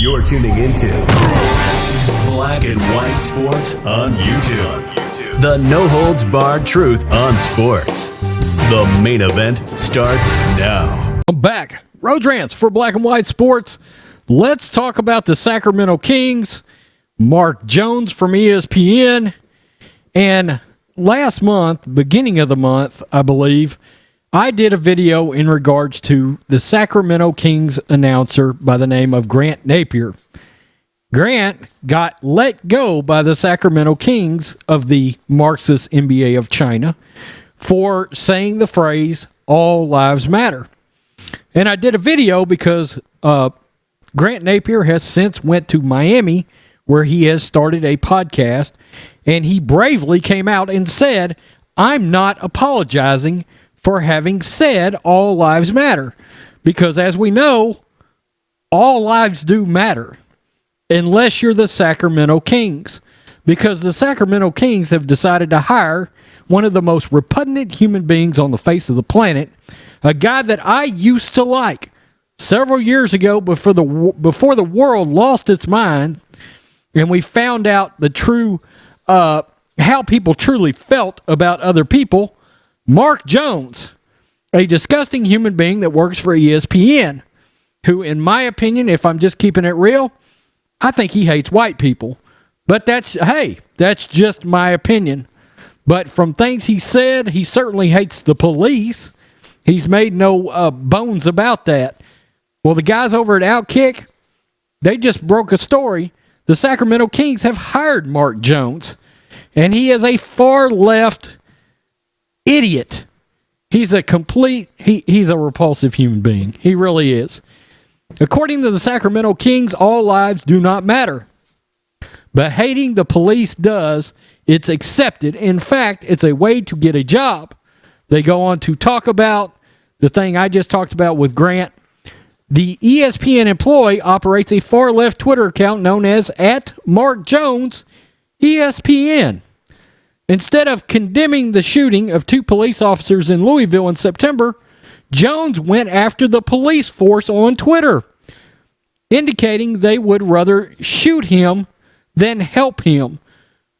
You're tuning into Black and White Sports on YouTube. The no-holds-barred truth on sports. The main event starts now. I'm back. Road Rants for Black and White Sports. Let's talk about the Sacramento Kings. Mark Jones from ESPN. And last month, beginning of the month, I believe, I did a video in regards to the Sacramento Kings announcer by the name of Grant Napier. Grant got let go by the Sacramento Kings of the Marxist NBA of China for saying the phrase, "All lives matter." And I did a video because Grant Napier has since went to Miami, where he has started a podcast, and he bravely came out and said, "I'm not apologizing for having said all lives matter." Because as we know, all lives do matter, unless you're the Sacramento Kings. Because the Sacramento Kings have decided to hire one of the most repugnant human beings on the face of the planet, a guy that I used to like several years ago before the world lost its mind, and we found out the true, how people truly felt about other people. Mark Jones, a disgusting human being that works for ESPN, who, in my opinion, if I'm just keeping it real, I think he hates white people. But that's just my opinion. But from things he said, he certainly hates the police. He's made no bones about that. Well, the guys over at Outkick, they just broke a story. The Sacramento Kings have hired Mark Jones, and he is a far-left idiot. He's a he's a repulsive human being. He really is. According to the Sacramento Kings, all lives do not matter. But hating the police does. It's accepted. In fact, it's a way to get a job. They go on to talk about the thing I just talked about with Grant. The ESPN employee operates a far-left Twitter account known as @MarkJonesESPN. Instead of condemning the shooting of 2 police officers in Louisville in September, Jones went after the police force on Twitter, indicating they would rather shoot him than help him.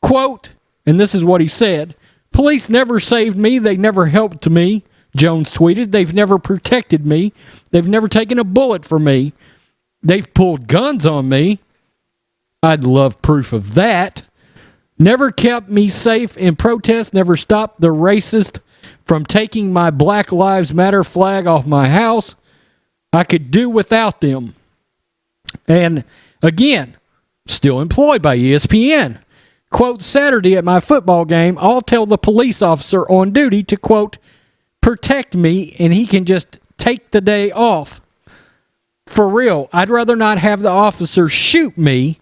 Quote, and this is what he said, "Police never saved me. They never helped me," Jones tweeted. "They've never protected me. They've never taken a bullet for me. They've pulled guns on me. I'd love proof of that. Never kept me safe in protest, never stopped the racist from taking my Black Lives Matter flag off my house. I could do without them." And again, still employed by ESPN. Quote, "Saturday at my football game, I'll tell the police officer on duty to, quote, protect me, and he can just take the day off. For real, I'd rather not have the officer shoot me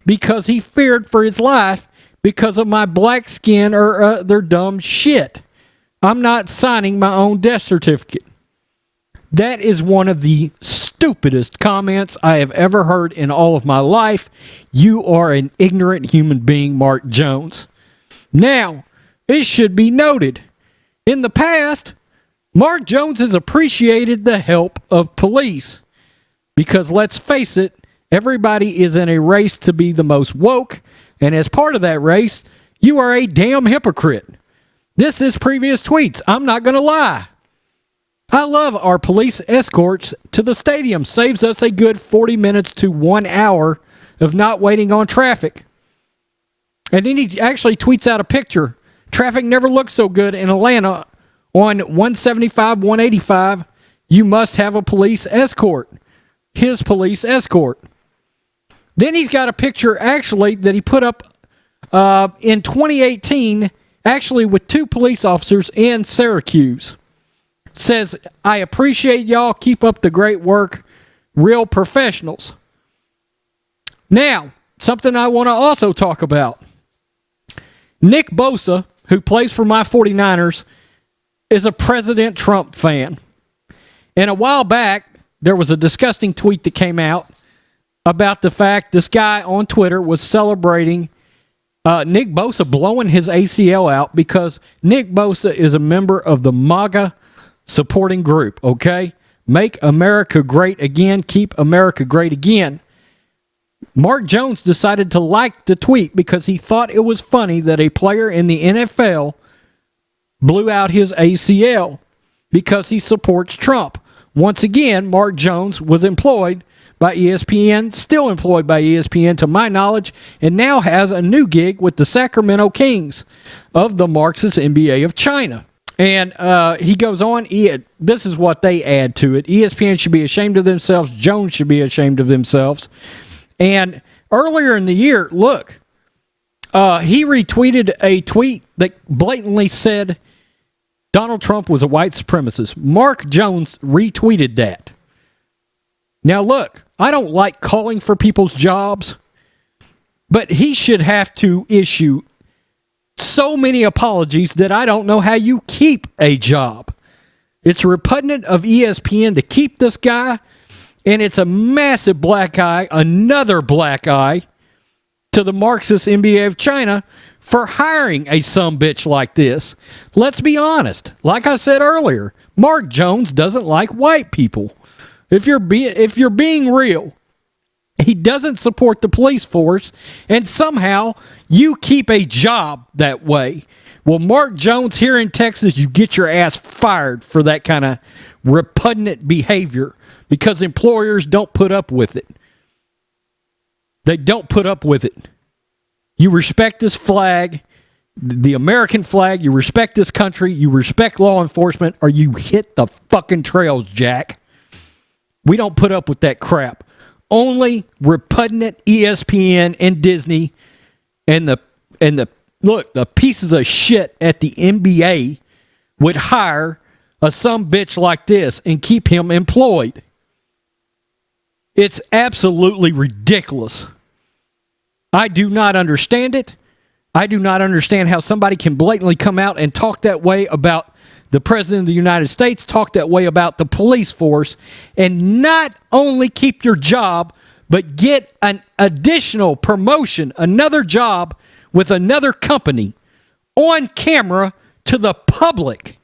because he feared for his life because of my black skin or their dumb shit. I'm not signing my own death certificate." That is one of the stupidest comments I have ever heard in all of my life. You are an ignorant human being, Mark Jones. Now, it should be noted, in the past, Mark Jones has appreciated the help of police. Because let's face it, everybody is in a race to be the most woke, and as part of that race, you are a damn hypocrite. This is previous tweets. I'm not going to lie. "I love our police escorts to the stadium. Saves us a good 40 minutes to 1 hour of not waiting on traffic." And then he actually tweets out a picture. "Traffic never looked so good in Atlanta on 175, 185. You must have a police escort." His police escort. Then he's got a picture actually that he put up in 2018, actually with 2 police officers in Syracuse. Says, "I appreciate y'all. Keep up the great work. Real professionals." Now, something I want to also talk about. Nick Bosa, who plays for my 49ers, is a President Trump fan. And a while back, there was a disgusting tweet that came out about the fact this guy on Twitter was celebrating Nick Bosa blowing his ACL out because Nick Bosa is a member of the MAGA supporting group, okay? Make America great again. Keep America great again. Mark Jones decided to like the tweet because he thought it was funny that a player in the NFL blew out his ACL because he supports Trump. Once again, Mark Jones was employed by ESPN, still employed by ESPN to my knowledge, and now has a new gig with the Sacramento Kings of the Marxist NBA of China. And he goes on, this is what they add to it. ESPN should be ashamed of themselves. Jones should be ashamed of themselves. And earlier in the year, look, he retweeted a tweet that blatantly said Donald Trump was a white supremacist. Mark Jones retweeted that. Now, look, I don't like calling for people's jobs, but he should have to issue so many apologies that I don't know how you keep a job. It's repugnant of ESPN to keep this guy, and it's a massive black eye, another black eye, to the Marxist NBA of China for hiring a sumbitch like this. Let's be honest. Like I said earlier, Mark Jones doesn't like white people. If you're being real, he doesn't support the police force, and somehow you keep a job that way. Well, Mark Jones here in Texas, you get your ass fired for that kind of repugnant behavior because employers don't put up with it. They don't put up with it. You respect this flag, the American flag, you respect this country, you respect law enforcement, or you hit the fucking trails, Jack. We don't put up with that crap. Only repugnant ESPN and Disney and the pieces of shit at the NBA would hire a sumbitch like this and keep him employed. It's absolutely ridiculous. I do not understand it. I do not understand how somebody can blatantly come out and talk that way about the President of the United States, talk that way about the police force, and not only keep your job, but get an additional promotion, another job with another company on camera to the public.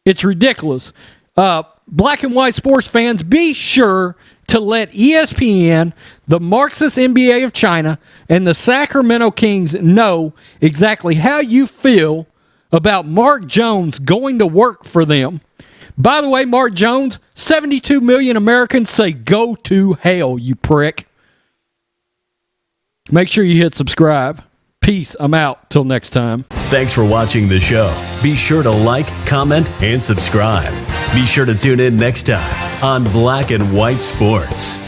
It's ridiculous. Black and white sports fans, be sure to let ESPN, the Marxist NBA of China, and the Sacramento Kings know exactly how you feel about Mark Jones going to work for them. By the way, Mark Jones, 72 million Americans say go to hell, you prick. Make sure you hit subscribe. Peace. I'm out. Till next time. Thanks for watching the show. Be sure to like, comment, and subscribe. Be sure to tune in next time on Black and White Sports.